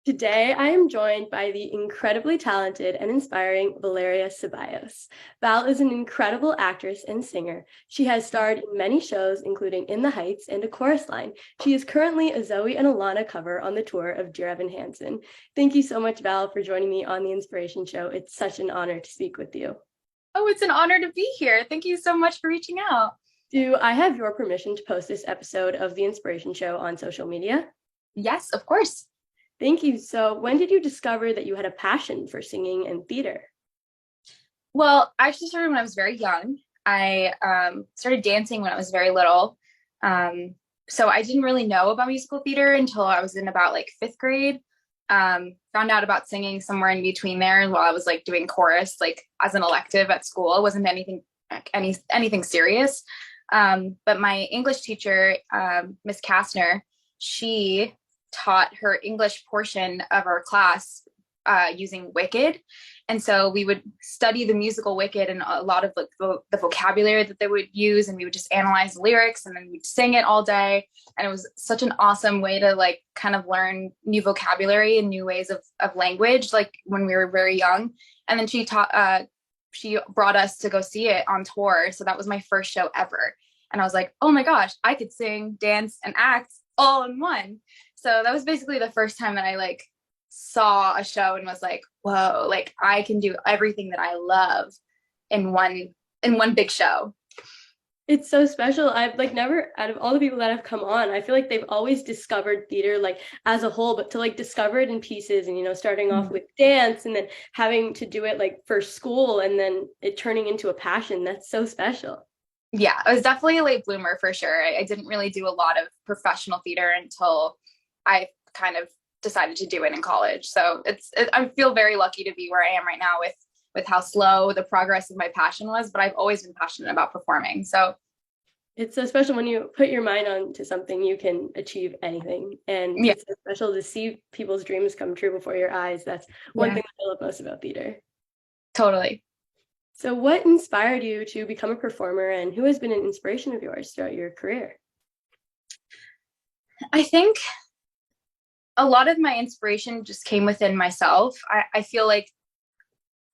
Today, I am joined by the incredibly talented and inspiring Valeria Ceballos. Val is an incredible actress and singer. She has starred in many shows, including In the Heights and A Chorus Line. She is currently a Zoe and Alana cover on the tour of Dear Evan Hansen. Thank you so much, Val, for joining me on The Inspiration Show. It's such an honor to speak with you. Oh, it's an honor to be here. Thank you so much for reaching out. Do I have your permission to post this episode of The Inspiration Show on social media? Yes, of course. Thank you. So, when did you discover that you had a passion for singing and theater? Well, I actually started when I was very young. I started dancing when I was very little. So I didn't really know about musical theater until I was in about like fifth grade. Found out about singing somewhere in between there while I was like doing chorus, like as an elective at school. It wasn't anything serious. But my English teacher, Miss Kastner, she taught her English portion of our class using Wicked. And so we would study the musical Wicked and a lot of like the vocabulary that they would use, and we would just analyze the lyrics and then we'd sing it all day. And it was such an awesome way to like kind of learn new vocabulary and new ways of language, like when we were very young. And then she brought us to go see it on tour. So that was my first show ever. And I was like, oh my gosh, I could sing, dance, and act all in one. So that was basically the first time that I like saw a show and was like, whoa, like I can do everything that I love in one big show. It's so special. I've like never, out of all the people that have come on, I feel like they've always discovered theater like as a whole, but to like discover it in pieces and, starting off with dance and then having to do it like for school and then it turning into a passion. That's so special. Yeah, I was definitely a late bloomer for sure. I didn't really do a lot of professional theater until I kind of decided to do it in college. So I feel very lucky to be where I am right now with how slow the progress of my passion was, but I've always been passionate about performing. So It's so special when you put your mind onto something, you can achieve anything. And yeah, it's so special to see people's dreams come true before your eyes. That's one yeah, thing I love most about theater. totally. So, what inspired you to become a performer, and who has been an inspiration of yours throughout your career? I think a lot of my inspiration just came within myself. I feel like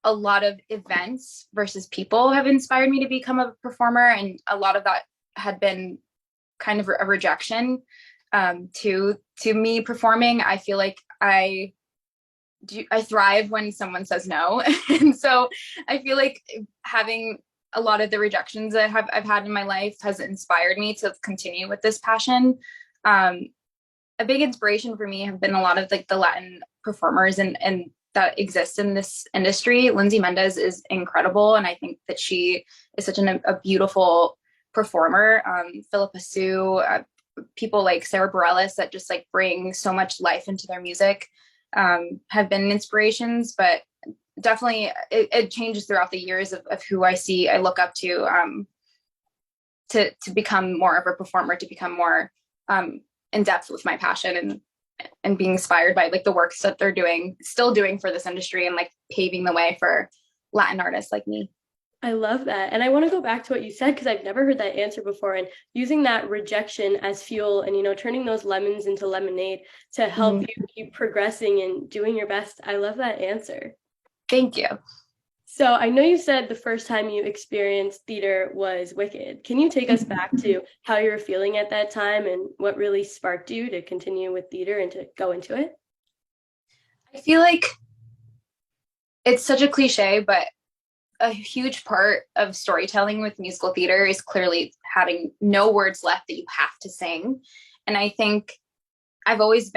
a lot of events versus people have inspired me to become a performer, and a lot of that had been kind of a rejection to me performing. I feel like I thrive when someone says no. And so I feel like having a lot of the rejections I've had in my life has inspired me to continue with this passion. Um, a big inspiration for me have been a lot of like the Latin performers and that exist in this industry. Lindsay Mendez is incredible, and I think that she is such a beautiful performer. Philippa Sue, people like Sarah Bareilles that just like bring so much life into their music have been inspirations, but definitely it changes throughout the years of who I look up to become more of a performer, to become more in depth with my passion and being inspired by like the works that they're still doing for this industry and like paving the way for Latin artists like me. I love that. And I want to go back to what you said because I've never heard that answer before. And using that rejection as fuel and, turning those lemons into lemonade to help Mhm. you keep progressing and doing your best. I love that answer. Thank you. So I know you said the first time you experienced theater was Wicked. Can you take us back to how you were feeling at that time and what really sparked you to continue with theater and to go into it? I feel like it's such a cliche, but a huge part of storytelling with musical theater is clearly having no words left that you have to sing. And I think I've always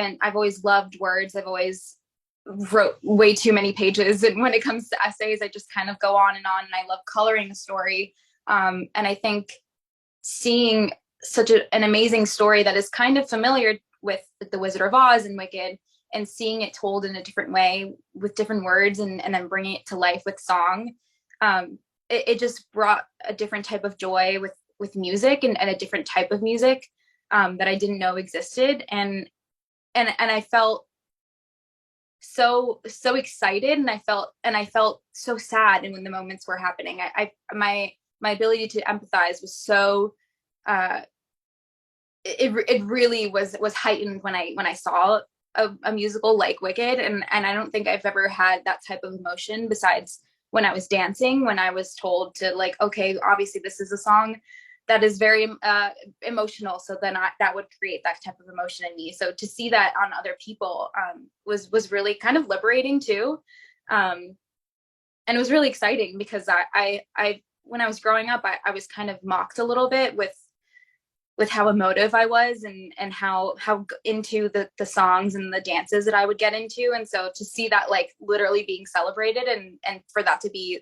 loved words. I've always wrote way too many pages. And when it comes to essays, I just kind of go on and I love coloring a story. And I think seeing an amazing story that is kind of familiar with The Wizard of Oz and Wicked, and seeing it told in a different way with different words and then bringing it to life with song, it just brought a different type of joy with music and a different type of music that I didn't know existed. And I felt so excited, and I felt so sad. And when the moments were happening, my ability to empathize was so it really was heightened when I saw a musical like Wicked, and I don't think I've ever had that type of emotion besides when I was dancing, when I was told to, like, okay, obviously this is a song that is very emotional, so then that would create that type of emotion in me. So to see that on other people was really kind of liberating too, um, and it was really exciting because I when I was growing up, I was kind of mocked a little bit with how emotive I was, and how into the songs and the dances that I would get into. And so to see that, like, literally being celebrated, and for that to be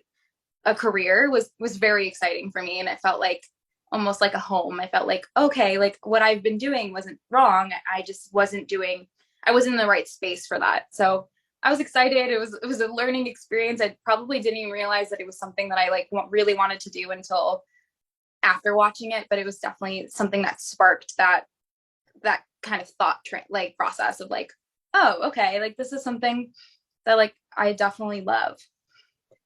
a career was very exciting for me. And it felt like almost like a home. I felt like, okay, like what I've been doing wasn't wrong. I just I wasn't in the right space for that. So I was excited. It was a learning experience. I probably didn't even realize that it was something that I like really wanted to do until after watching it, but it was definitely something that sparked that kind of like process of like, oh, okay, like this is something that like I definitely love.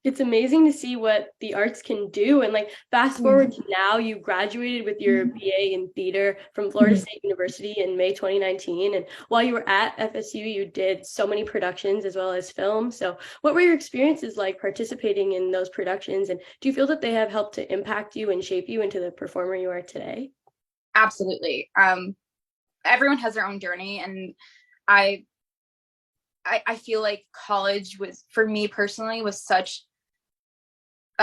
It's amazing to see what the arts can do. And like fast forward to now, you graduated with your BA in theater from Florida State University in May 2019. And while you were at FSU, you did so many productions as well as film. So what were your experiences like participating in those productions? And do you feel that they have helped to impact you and shape you into the performer you are today? Absolutely. Everyone has their own journey, and I I feel like college was, for me personally, was such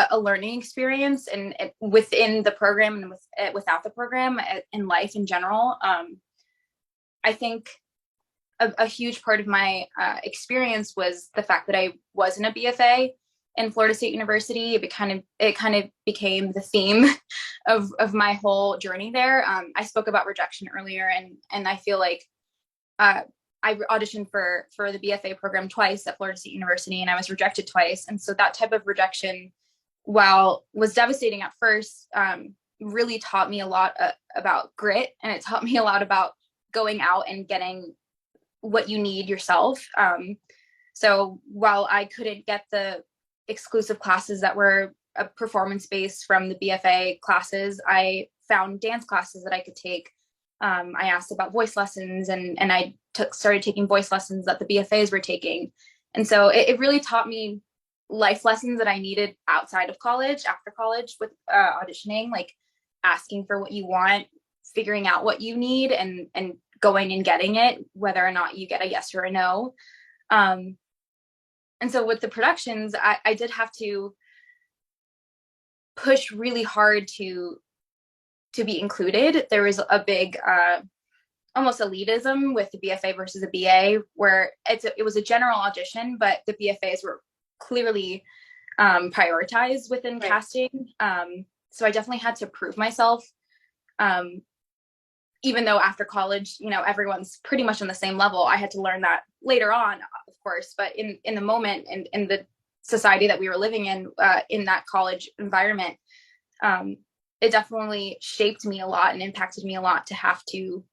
a learning experience, and within the program and without the program, in life in general. I think a huge part of my experience was the fact that I was in a BFA in Florida State University. It kind of became the theme of my whole journey there. I spoke about rejection earlier, and I feel like uh, I auditioned for the BFA program twice at Florida State University, and I was rejected twice. And so that type of rejection, while was devastating at first, really taught me a lot about grit, and it taught me a lot about going out and getting what you need yourself. So while I couldn't get the exclusive classes that were performance based from the BFA classes, I found dance classes that I could take. I asked about voice lessons, and I started taking voice lessons that the BFAs were taking. And so it really taught me life lessons that I needed outside of college, after college, with auditioning, like asking for what you want, figuring out what you need, and going and getting it, whether or not you get a yes or a no. Um, and so with the productions, I did have to push really hard to be included. There was a big almost elitism with the BFA versus a BA, where it was a general audition, but the BFAs were clearly prioritized within Right. casting. So I definitely had to prove myself. Um, Even though after college, everyone's pretty much on the same level. I had to learn that later on, of course, but in the moment, and in the society that we were living in that college environment, it definitely shaped me a lot and impacted me a lot to have to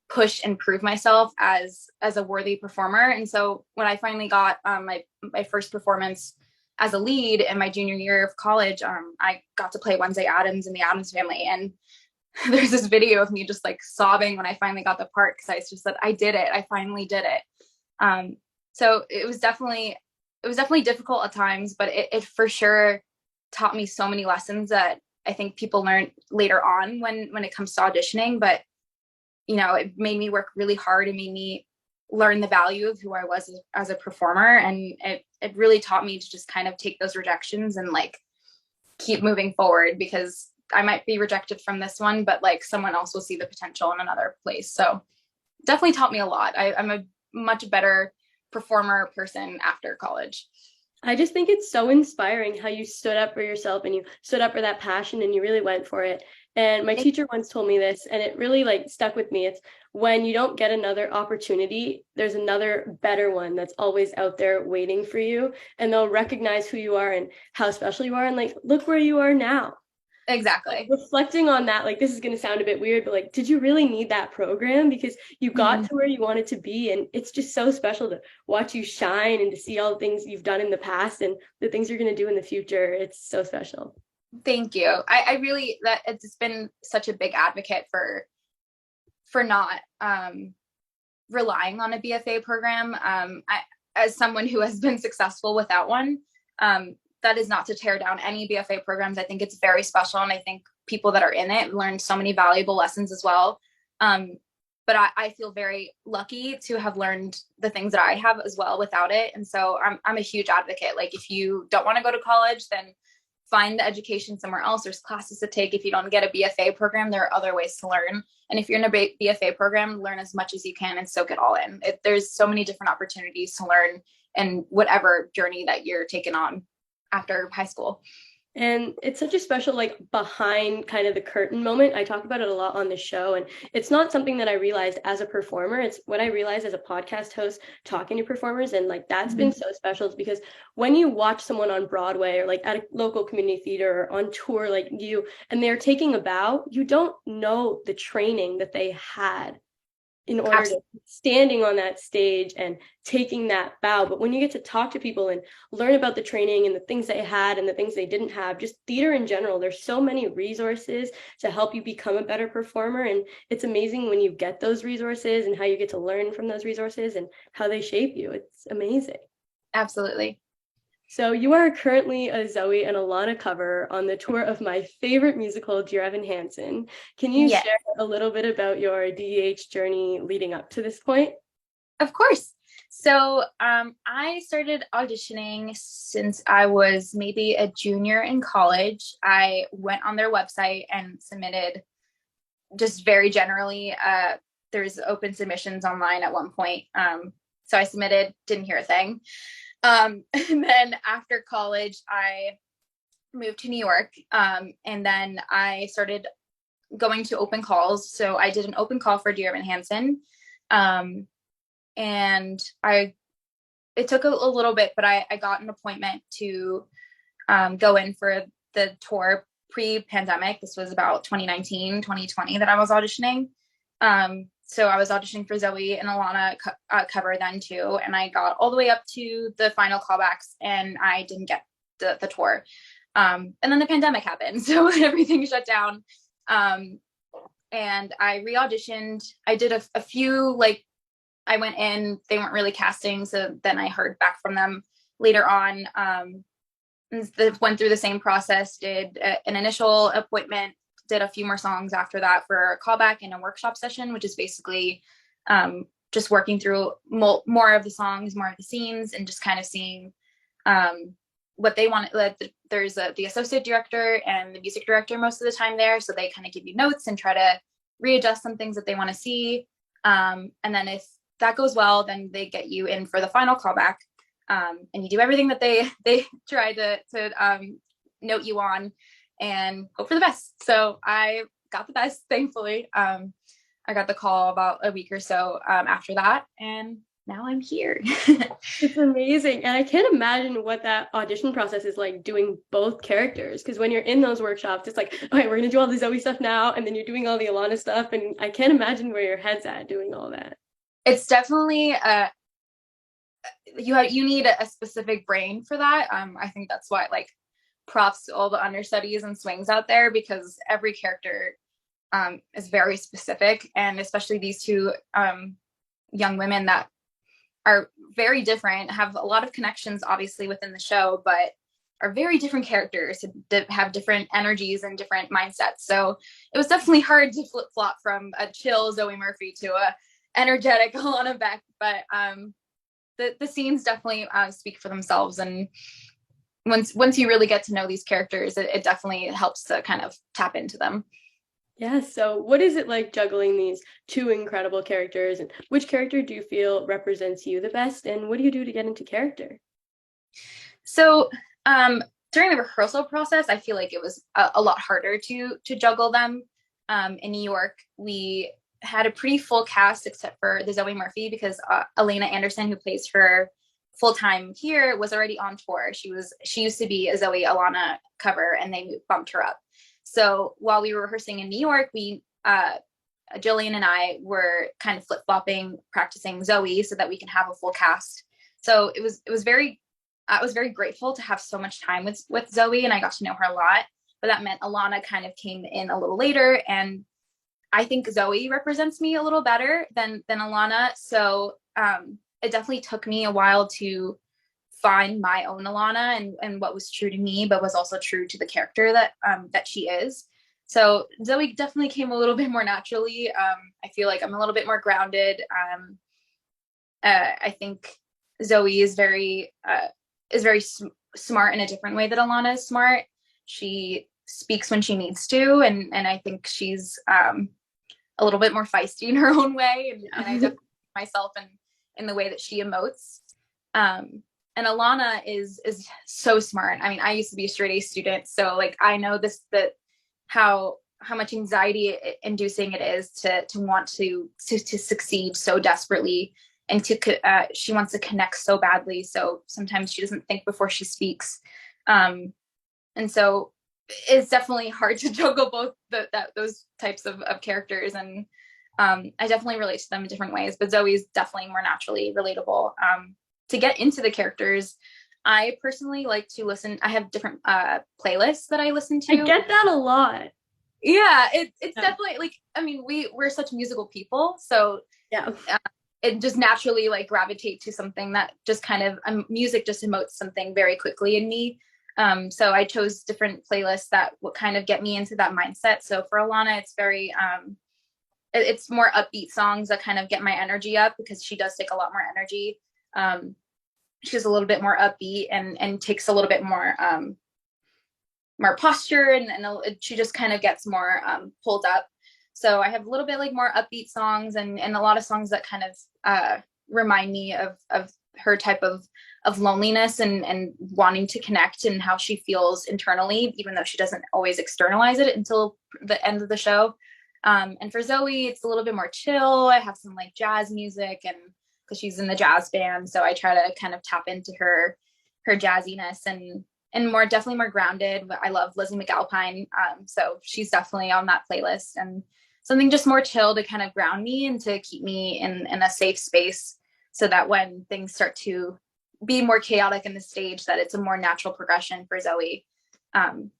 push and prove myself as a worthy performer. And so when I finally got my first performance as a lead in my junior year of college, I got to play Wednesday Addams in the Addams Family. And there's this video of me just like sobbing when I finally got the part, because I just said, I did it. I finally did it. So it was definitely difficult at times, but it for sure taught me so many lessons that I think people learn later on when it comes to auditioning. But it made me work really hard. It made me learn the value of who I was as a performer, and it really taught me to just kind of take those rejections and like keep moving forward, because I might be rejected from this one, but like someone else will see the potential in another place. So definitely taught me a lot. I'm a much better performer person after college. I just think it's so inspiring how you stood up for yourself and you stood up for that passion and you really went for it. And my teacher once told me this, and it really like stuck with me. It's when you don't get another opportunity, there's another better one that's always out there waiting for you, and they'll recognize who you are and how special you are, and like look where you are now. Exactly. Reflecting on that, like this is going to sound a bit weird, but like, did you really need that program? Because you got Mhm. to where you wanted to be, and it's just so special to watch you shine and to see all the things you've done in the past and the things you're going to do in the future. It's so special. Thank you. I really, that it's been such a big advocate for not relying on a BFA program. As someone who has been successful without one, that is not to tear down any BFA programs. I think it's very special, and I think people that are in it learn so many valuable lessons as well. But I feel very lucky to have learned the things that I have as well without it. And so I'm a huge advocate. Like, if you don't want to go to college, then find the education somewhere else. There's classes to take. If you don't get a BFA program, there are other ways to learn. And if you're in a BFA program, learn as much as you can and soak it all in. There's so many different opportunities to learn in whatever journey that you're taking on after high school. And it's such a special, like, behind kind of the curtain moment. I talk about it a lot on the show, and it's not something that I realized as a performer. It's what I realized as a podcast host talking to performers. And like, that's been so special, because when you watch someone on Broadway or like at a local community theater or on tour like you, and they're taking a bow, you don't know the training that they had in order to standing on that stage and taking that bow. But when you get to talk to people and learn about the training and the things they had and the things they didn't have, just theater in general, there's so many resources to help you become a better performer. And it's amazing when you get those resources and how you get to learn from those resources and how they shape you. It's amazing. Absolutely. So you are currently a Zoe and Alana cover on the tour of my favorite musical, Dear Evan Hansen. Can you share a little bit about your DEH journey leading up to this point? Of course. So I started auditioning since I was maybe a junior in college. I went on their website and submitted just very generally. There's open submissions online at one point. So I submitted, didn't hear a thing. And then after college, I moved to New York. And then I started going to open calls. So I did an open call for Dear Evan Hansen. And it took a little bit, but I got an appointment to go in for the tour pre-pandemic. This was about 2019, 2020 that I was auditioning. So I was auditioning for Zoe and Alana cover then too. And I got all the way up to the final callbacks, and I didn't get the tour. And then the pandemic happened. So everything shut down. And I re-auditioned. I did a few, like, I went in, they weren't really casting. So then I heard back from them later on. Went through the same process, did an initial appointment, did a few more songs after that for a callback and a workshop session, which is basically just working through more of the songs, more of the scenes, and just kind of seeing what they want. There's the associate director and the music director most of the time there. So they kind of give you notes and try to readjust some things that they want to see. And then if that goes well, then they get you in for the final callback. And you do everything that they try to note you on and hope for the best. So I got the best, thankfully. I got the call about a week or so after that, and now I'm here. It's amazing. And I can't imagine what that audition process is like, doing both characters. Because when you're in those workshops, it's like, all right, we're going to do all the Zoe stuff now, and then you're doing all the Alana stuff. And I can't imagine where your head's at doing all that. It's definitely you need a specific brain for that. I think that's why, like, props to all the understudies and swings out there, because every character is very specific, and especially these two young women that are very different, have a lot of connections obviously within the show, but are very different characters, have different energies and different mindsets. So it was definitely hard to flip-flop from a chill Zoe Murphy to a energetic Alana Beck, but the scenes definitely speak for themselves. And once you really get to know these characters, it definitely helps to kind of tap into them. Yeah, so what is it like juggling these two incredible characters, and which character do you feel represents you the best, and what do you do to get into character? So during the rehearsal process, I feel like it was a lot harder to juggle them. In New York, we had a pretty full cast except for the Zoe Murphy, because Elena Anderson, who plays her full-time here, was already on tour. She used to be a Zoe Alana cover, and they bumped her up. So while we were rehearsing in New York, Jillian and I were kind of flip-flopping, practicing Zoe so that we can have a full cast. So I was very grateful to have so much time with Zoe, and I got to know her a lot. But that meant Alana kind of came in a little later, and I think Zoe represents me a little better than Alana. So it definitely took me a while to find my own Alana and what was true to me, but was also true to the character that she is. So Zoe definitely came a little bit more naturally. I feel like I'm a little bit more grounded. I think Zoe is very smart in a different way that Alana is smart. She speaks when she needs to, and I think she's a little bit more feisty in her own way, and I definitely myself in the way that she emotes. And Alana is so smart. I mean, I used to be a straight A student, so like I know that how much anxiety inducing it is to want to succeed so desperately, and she wants to connect so badly. So sometimes she doesn't think before she speaks, and so it's definitely hard to juggle both those types of characters. And I definitely relate to them in different ways. But Zoe's definitely more naturally relatable. To get into the characters, I personally like to listen. I have different playlists that I listen to. I get that a lot. Yeah, it's definitely like, I mean, we're such musical people, so yeah, it just naturally like gravitate to something that just kind of music just emotes something very quickly in me. So I chose different playlists that would kind of get me into that mindset. So for Alana, it's very it's more upbeat songs that kind of get my energy up, because she does take a lot more energy. She's a little bit more upbeat and takes a little bit more posture, and she just kind of gets more pulled up. So I have a little bit like more upbeat songs, and a lot of songs that kind of remind me of her type of loneliness and wanting to connect, and how she feels internally, even though she doesn't always externalize it until the end of the show. And for Zoe, it's a little bit more chill. I have some like jazz music, and because she's in the jazz band, so I try to kind of tap into her jazziness, and definitely more grounded. I love Lizzie McAlpine, so she's definitely on that playlist, and something just more chill to kind of ground me and to keep me in a safe space, so that when things start to be more chaotic in the stage, that it's a more natural progression for Zoe. And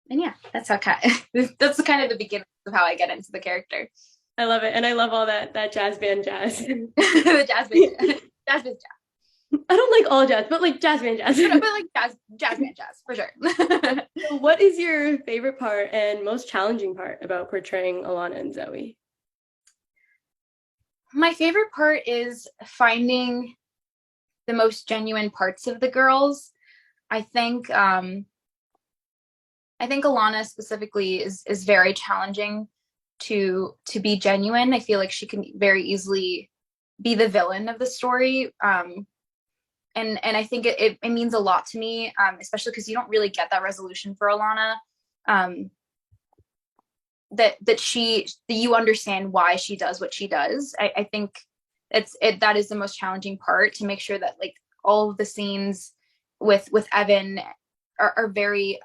yeah, that's that's kind of the beginning of how I get into the character. I love it, and I love all that jazz band jazz. The jazz band jazz. I don't like all jazz, but like jazz band jazz. But like jazz band jazz for sure. So what is your favorite part and most challenging part about portraying Alana and Zoe? My favorite part is finding the most genuine parts of the girls. I think Alana specifically is very challenging to be genuine. I feel like she can very easily be the villain of the story. And I think it means a lot to me, especially because you don't really get that resolution for Alana. That you understand why she does what she does. I think that is the most challenging part, to make sure that like all of the scenes with Evan are very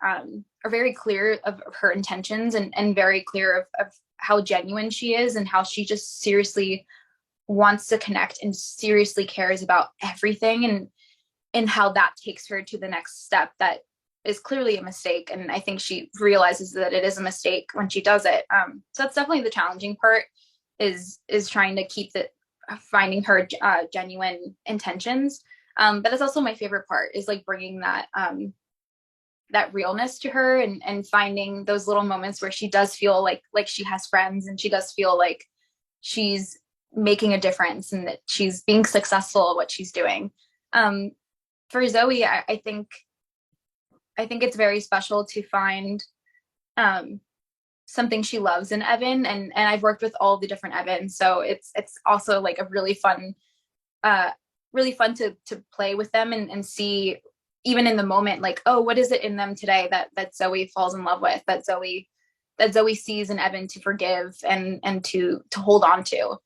clear of her intentions, and very clear of how genuine she is, and how she just seriously wants to connect and seriously cares about everything, and how that takes her to the next step that is clearly a mistake. And I think she realizes that it is a mistake when she does it. So that's definitely the challenging part, is trying to keep finding her genuine intentions. But it's also my favorite part, is like bringing that realness to her, and finding those little moments where she does feel like she has friends, and she does feel like she's making a difference, and that she's being successful at what she's doing. For Zoe, I think it's very special to find something she loves in Evan, and I've worked with all the different Evans, so it's also like a really fun to play with them, and see, even in the moment, like, oh, what is it in them today that Zoe falls in love with, that Zoe sees in Evan to forgive and to hold on to,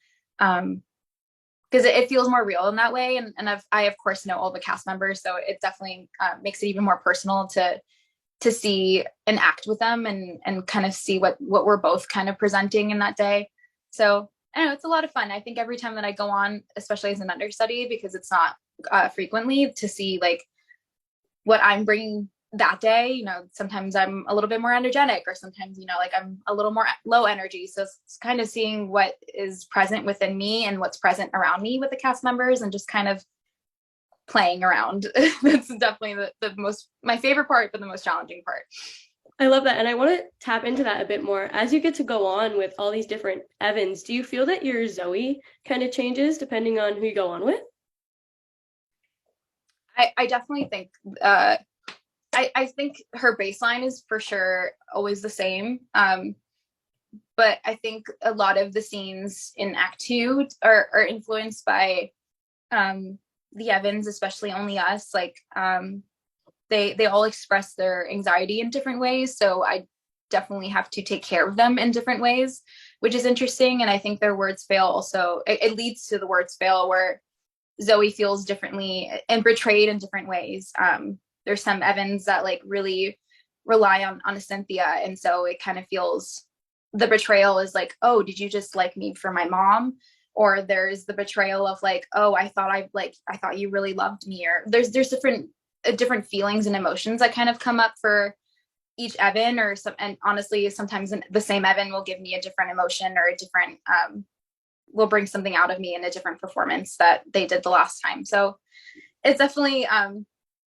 because it feels more real in that way. And I of course know all the cast members, so it definitely makes it even more personal to see and act with them, and kind of see what we're both kind of presenting in that day. So I don't know, it's a lot of fun. I think every time that I go on, especially as an understudy, because it's not frequently, to see like what I'm bringing that day, sometimes I'm a little bit more energetic, or sometimes, like I'm a little more low energy. So it's kind of seeing what is present within me and what's present around me with the cast members, and just kind of playing around. That's definitely my favorite part, but the most challenging part. I love that. And I want to tap into that a bit more. As you get to go on with all these different Evans, do you feel that your Zoe kind of changes depending on who you go on with? I definitely think I think her baseline is for sure always the same. But I think a lot of the scenes in Act Two are influenced by the Evans, especially Only Us. Like they all express their anxiety in different ways. So I definitely have to take care of them in different ways, which is interesting. And I think their words fail also, it leads to the words fail, where Zoe feels differently and betrayed in different ways. There's some Evans that like really rely on a Cynthia. And so it kind of feels, the betrayal is like, oh, did you just like me for my mom? Or there's the betrayal of like, oh, I thought you really loved me. Or there's different feelings and emotions that kind of come up for each Evan, and honestly, sometimes the same Evan will give me a different emotion, or a different, will bring something out of me in a different performance that they did the last time. So it's definitely,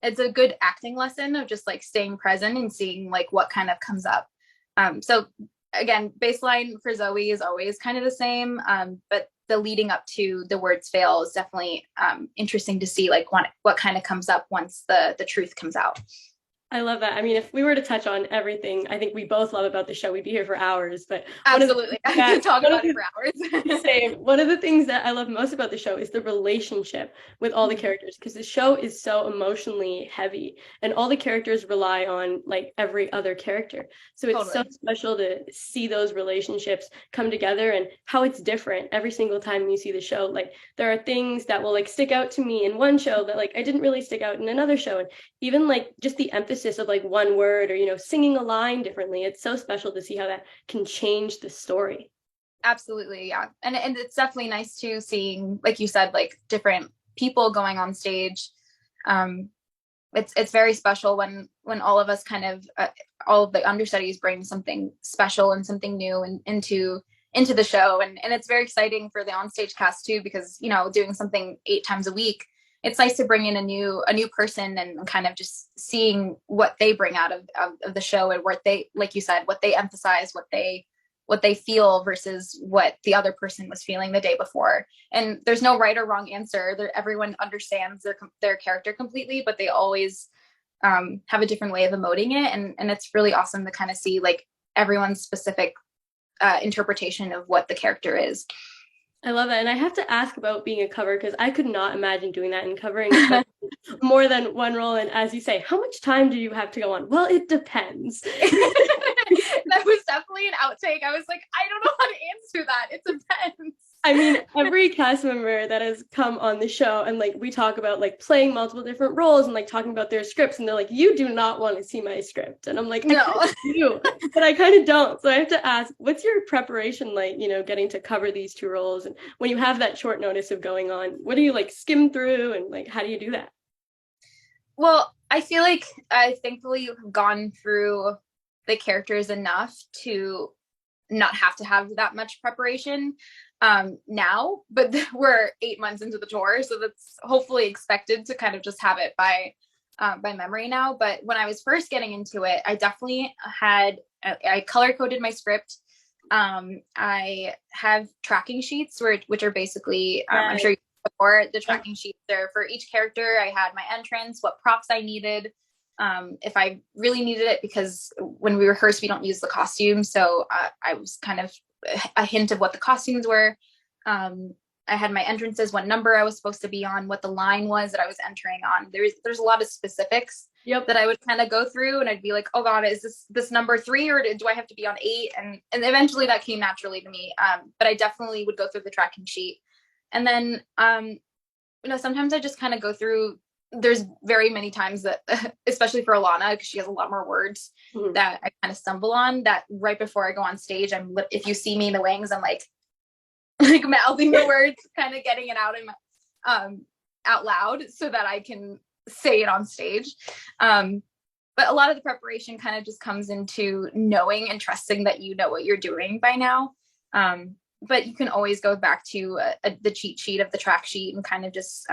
it's a good acting lesson of just like staying present and seeing like what kind of comes up. So again, baseline for Zoe is always kind of the same, but the leading up to the words fail is definitely interesting to see like what kind of comes up once the truth comes out. I love that. I mean, if we were to touch on everything I think we both love about the show, we'd be here for hours. But absolutely, I can talk about it for hours. Same. One of the things that I love most about the show is the relationship with all the characters, because the show is so emotionally heavy, and all the characters rely on like every other character. So it's so special to see those relationships come together, and how it's different every single time you see the show. Like there are things that will like stick out to me in one show that like I didn't really stick out in another show, and even like just the emphasis of like one word, or singing a line differently. It's so special to see how that can change the story. Absolutely, yeah. And it's definitely nice too, seeing, like you said, like different people going on stage. It's very special when all of us kind of all of the understudies bring something special and something new into the show, and it's very exciting for the onstage cast too, because doing something 8 times a week, it's nice to bring in a new person, and kind of just seeing what they bring out of the show, and what they, like you said, what they emphasize, what they feel versus what the other person was feeling the day before. And there's no right or wrong answer. Everyone understands their character completely, but they always have a different way of emoting it. And it's really awesome to kind of see like everyone's specific interpretation of what the character is. I love that. And I have to ask about being a cover, because I could not imagine doing that and covering more than one role. And as you say, how much time do you have to go on? Well, it depends. That was definitely an outtake. I was like, I don't know how to answer that. It depends. I mean, every cast member that has come on the show, and like we talk about like playing multiple different roles and like talking about their scripts, and they're like, you do not want to see my script. And I'm like, no, I do, but I kind of don't. So I have to ask, what's your preparation like, getting to cover these 2 roles? And when you have that short notice of going on, what do you like skim through, and like how do you do that? Well, I feel like I thankfully have gone through the characters enough to not have to have that much preparation now, but we're 8 months into the tour, so that's hopefully expected to kind of just have it by memory now. But when I was first getting into it, I definitely I color coded my script. I have tracking sheets which are basically I'm sure before, the tracking sheets there for each character. I had my entrance, what props I needed, if I really needed it, because when we rehearse, we don't use the costume. So I was kind of a hint of what the costumes were. I had my entrances, what number I was supposed to be on, what the line was that I was entering on. There's a lot of specifics that I would kind of go through, and I'd be like, oh God, is this number 3, or do I have to be on 8? And eventually that came naturally to me. But I definitely would go through the tracking sheet. And then, sometimes I just kind of go through, there's very many times that, especially for Alana, because she has a lot more words that I kind of stumble on, that right before I go on stage, if you see me in the wings, I'm like mouthing the words, kind of getting it out in my, out loud so that I can say it on stage. but a lot of the preparation kind of just comes into knowing and trusting that you know what you're doing by now. But you can always go back to the cheat sheet of the track sheet and kind of just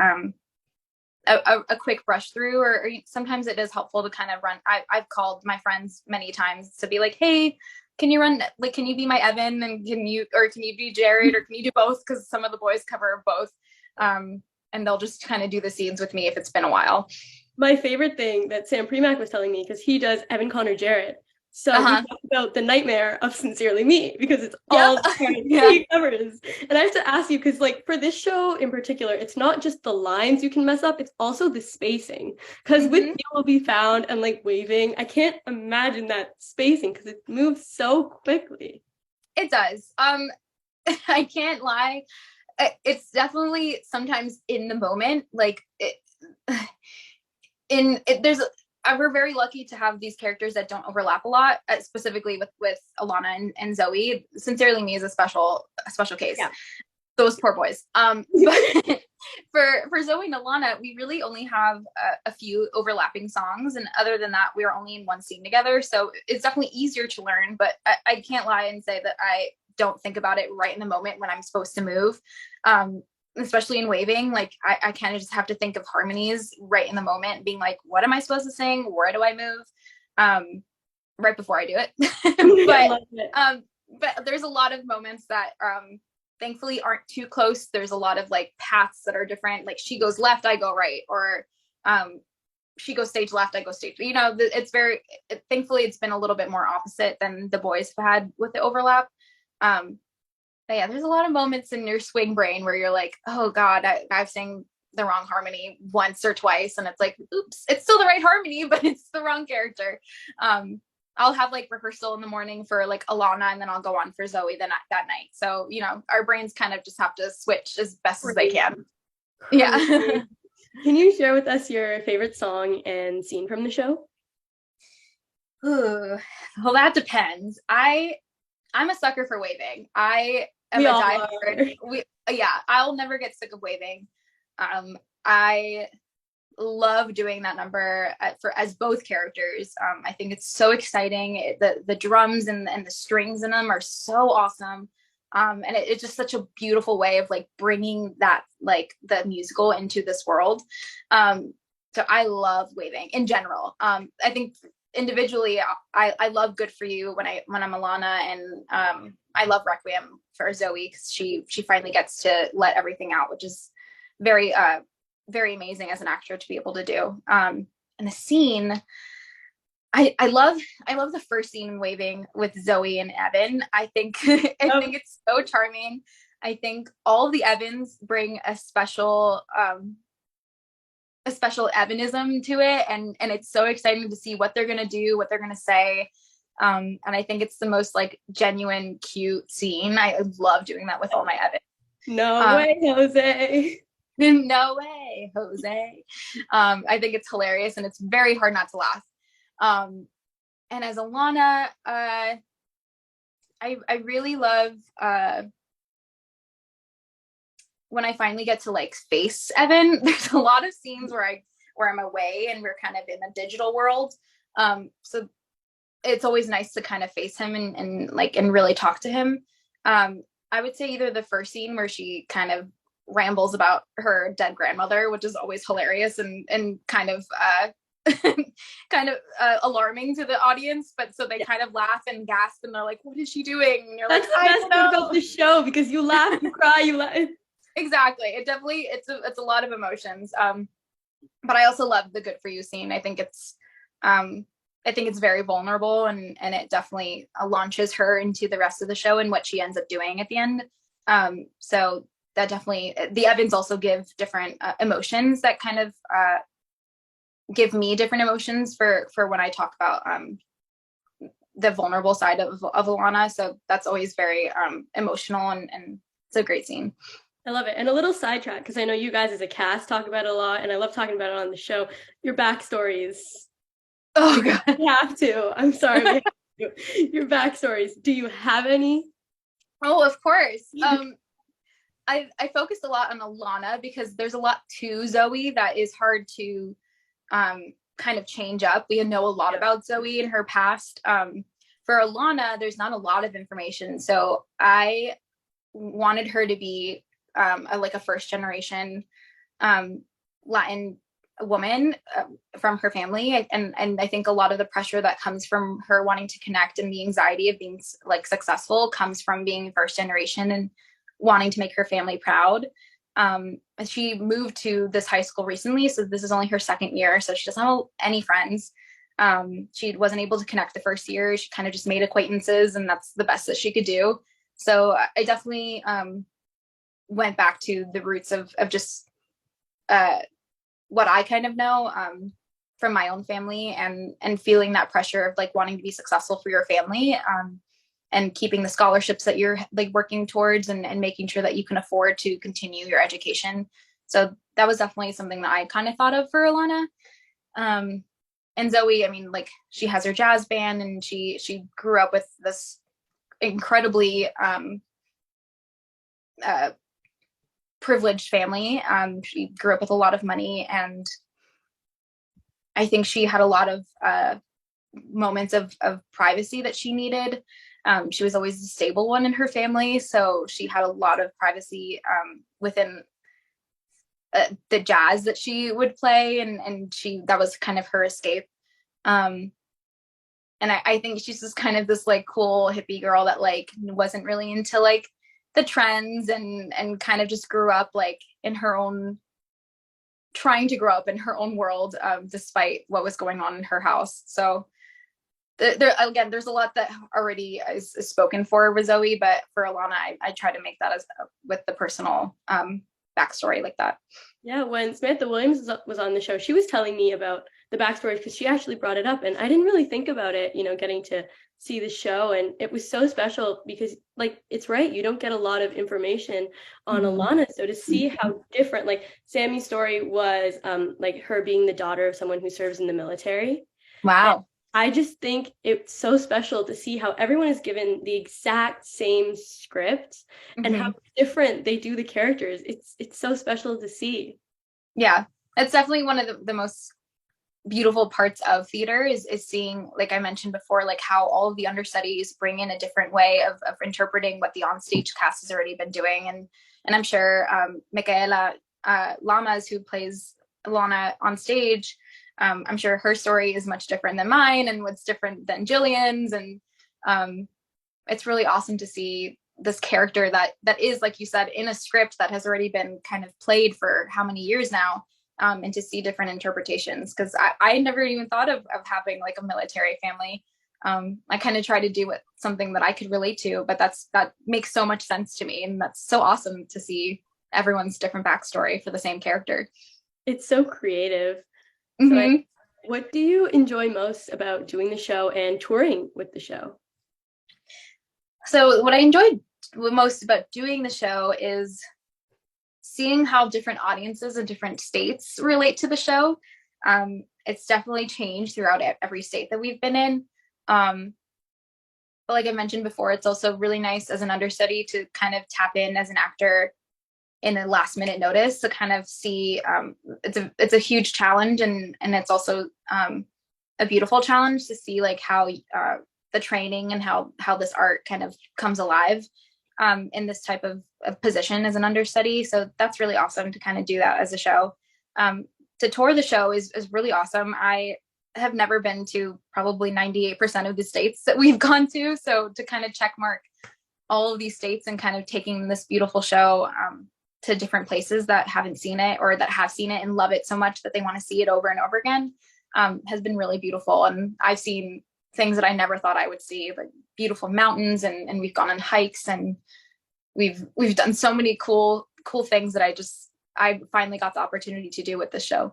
a quick brush through, or sometimes it is helpful to kind of run. I've called my friends many times to be like, hey, can you run, like, can you be my Evan, and can you be Jared, or can you do both? Because some of the boys cover both. And they'll just kind of do the scenes with me if it's been a while. My favorite thing that Sam Premack was telling me, because he does Evan Connor Jarrett. So we talked about the nightmare of Sincerely Me, because it's all the time he covers. And I have to ask you, because like for this show in particular, it's not just the lines you can mess up, it's also the spacing. Because with You Will Be Found and like Waving, I can't imagine that spacing because it moves so quickly. It does. I can't lie. It's definitely sometimes in the moment, like we're very lucky to have these characters that don't overlap a lot, specifically with Alana and Zoe. Sincerely Me is a special case. Yeah. Those poor boys. But for Zoe and Alana, we really only have a few overlapping songs, and other than that, we are only in one scene together. So it's definitely easier to learn, but I can't lie and say that I don't think about it right in the moment when I'm supposed to move. Especially in Waving, like I kind of just have to think of harmonies right in the moment, being like, what am I supposed to sing? Where do I move? Right before I do it. But there's a lot of moments that thankfully aren't too close. There's a lot of like paths that are different. Like she goes left, I go right, or she goes stage left, I go stage. It's thankfully it's been a little bit more opposite than the boys have had with the overlap. But yeah, there's a lot of moments in your swing brain where you're like, oh God, I've sang the wrong harmony once or twice. And it's like, oops, it's still the right harmony, but it's the wrong character. I'll have like rehearsal in the morning for like Alana, and then I'll go on for Zoe that night. So, our brains kind of just have to switch as best as they can. Yeah. Can you share with us your favorite song and scene from the show? Ooh, well, that depends. I'm a sucker for Waving. I am a diehard. I'll never get sick of Waving. I love doing that number as both characters. I think it's so exciting. The drums and the strings in them are so awesome. And it's just such a beautiful way of like bringing that, like the musical into this world. So I love Waving in general. I think individually, I love Good For You when I'm Alana, and I love Requiem for Zoe because she finally gets to let everything out, which is very very amazing as an actor to be able to do. And the scene, I love the first scene in Waving with Zoe and Evan. I think think it's so charming. I think all of the Evans bring a special Evanism to it, and it's so exciting to see what they're gonna do, what they're gonna say. And I think it's the most like genuine, cute scene. I love doing that with all my Evans. No way, Jose. No way, Jose. I think it's hilarious, and it's very hard not to laugh. And as Alana, I really love when I finally get to like face Evan. There's a lot of scenes where I'm away and we're kind of in a digital world. So it's always nice to kind of face him and really talk to him. I would say either the first scene where she kind of rambles about her dead grandmother, which is always hilarious and kind of alarming to the audience, but so they kind of laugh and gasp and they're like, what is she doing? And you're That's like, the best thing about the show, because you laugh, you cry, you laugh. Exactly. It definitely, it's a lot of emotions. But I also love the Good For You scene. I think it's very vulnerable, and it definitely launches her into the rest of the show and what she ends up doing at the end. So that definitely, the Evans also give different emotions that kind of give me different emotions for when I talk about the vulnerable side of Alana. So that's always very emotional, and it's a great scene. I love it. And a little sidetrack, because I know you guys as a cast talk about it a lot, and I love talking about it on the show. Your backstories. Oh, God. You have to. I'm sorry. Your backstories. Do you have any? Oh, of course. I focused a lot on Alana because there's a lot to Zoe that is hard to kind of change up. We know a lot about Zoe and her past. For Alana, there's not a lot of information. So I wanted her to be like a first generation Latin woman from her family, and I think a lot of the pressure that comes from her wanting to connect and the anxiety of being like successful comes from being first generation and wanting to make her family proud. She moved to this high school recently, so this is only her second year, so she doesn't have any friends. She wasn't able to connect the first year. She kind of just made acquaintances, and that's the best that she could do. So I definitely went back to the roots of just what I kind of know from my own family, and feeling that pressure of like wanting to be successful for your family, and keeping the scholarships that you're like working towards, and making sure that you can afford to continue your education. So that was definitely something that I kind of thought of for Alana. And Zoe, I mean, like, she has her jazz band, and she grew up with this incredibly privileged family. She grew up with a lot of money, and I think she had a lot of moments of privacy that she needed. She was always the stable one in her family, so she had a lot of privacy within the jazz that she would play, and that was kind of her escape. And I think she's just kind of this like cool hippie girl that like wasn't really into like the trends, and kind of just grew up like in her own, trying to grow up in her own world, despite what was going on in her house. So there again, there's a lot that already is spoken for with Zoe, but for Alana, I try to make that as with the personal backstory like that. Yeah, when Samantha Williams was on the show, she was telling me about the backstory because she actually brought it up, and I didn't really think about it, getting to see the show, and it was so special because, like, it's right, you don't get a lot of information on Alana, so to see how different, like, Sammy's story was, like, her being the daughter of someone who serves in the military. Wow. I just think it's so special to see how everyone is given the exact same script and how different they do the characters. It's so special to see. Yeah, it's definitely one of the most beautiful parts of theater is seeing, like I mentioned before, like how all of the understudies bring in a different way of interpreting what the onstage cast has already been doing. And I'm sure Micaela Lamas, who plays Alana on stage, I'm sure her story is much different than mine, and what's different than Jillian's. And it's really awesome to see this character that is, like you said, in a script that has already been kind of played for how many years now, and to see different interpretations, because I never even thought of having like a military family. I kind of try to do something that I could relate to, but that makes so much sense to me, and that's so awesome to see everyone's different backstory for the same character. It's so creative. So what do you enjoy most about doing the show and touring with the show? So what I enjoyed most about doing the show is seeing how different audiences in different states relate to the show. It's definitely changed throughout every state that we've been in. But like I mentioned before, it's also really nice as an understudy to kind of tap in as an actor in a last minute notice to kind of see. It's a huge challenge, and it's also a beautiful challenge to see like how the training and how this art kind of comes alive in this type of position as an understudy. So that's really awesome to kind of do that as a show. To tour the show is really awesome. I have never been to probably 98% of the states that we've gone to. So to kind of check mark all of these states and kind of taking this beautiful show to different places that haven't seen it, or that have seen it and love it so much that they want to see it over and over again, has been really beautiful. And I've seen things that I never thought I would see, like beautiful mountains, and we've gone on hikes, and we've done so many cool things that I finally got the opportunity to do with this show.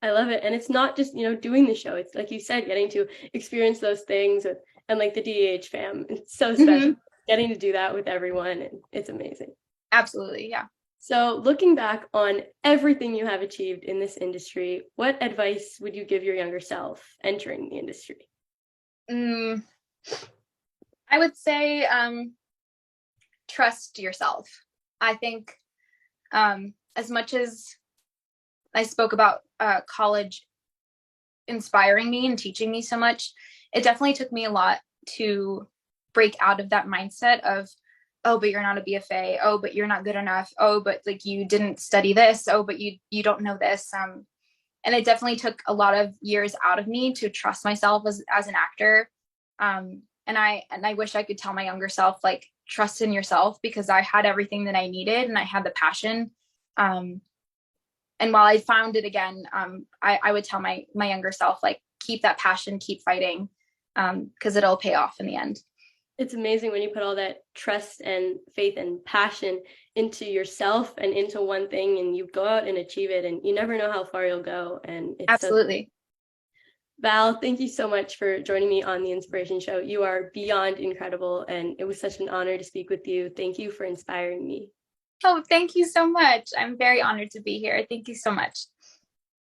I love it. And it's not just, doing the show. It's like you said, getting to experience those things and like the DH fam. It's so special getting to do that with everyone. And it's amazing. Absolutely. Yeah. So looking back on everything you have achieved in this industry, what advice would you give your younger self entering the industry? I would say trust yourself. I think as much as I spoke about college inspiring me and teaching me so much. It definitely took me a lot to break out of that mindset of, oh, but you're not a BFA. Oh, but you're not good enough. Oh, but like you didn't study this. Oh, but you don't know this. And it definitely took a lot of years out of me to trust myself as an actor. And I wish I could tell my younger self, like, trust in yourself, because I had everything that I needed and I had the passion. And while I found it again, I would tell my younger self, like, keep that passion, keep fighting, because it'll pay off in the end. It's amazing when you put all that trust and faith and passion into yourself and into one thing, and you go out and achieve it, and you never know how far you'll go. And it's Absolutely. Val, thank you so much for joining me on the Inspiration Show. You are beyond incredible, and it was such an honor to speak with you. Thank you for inspiring me. Oh, thank you so much. I'm very honored to be here. Thank you so much.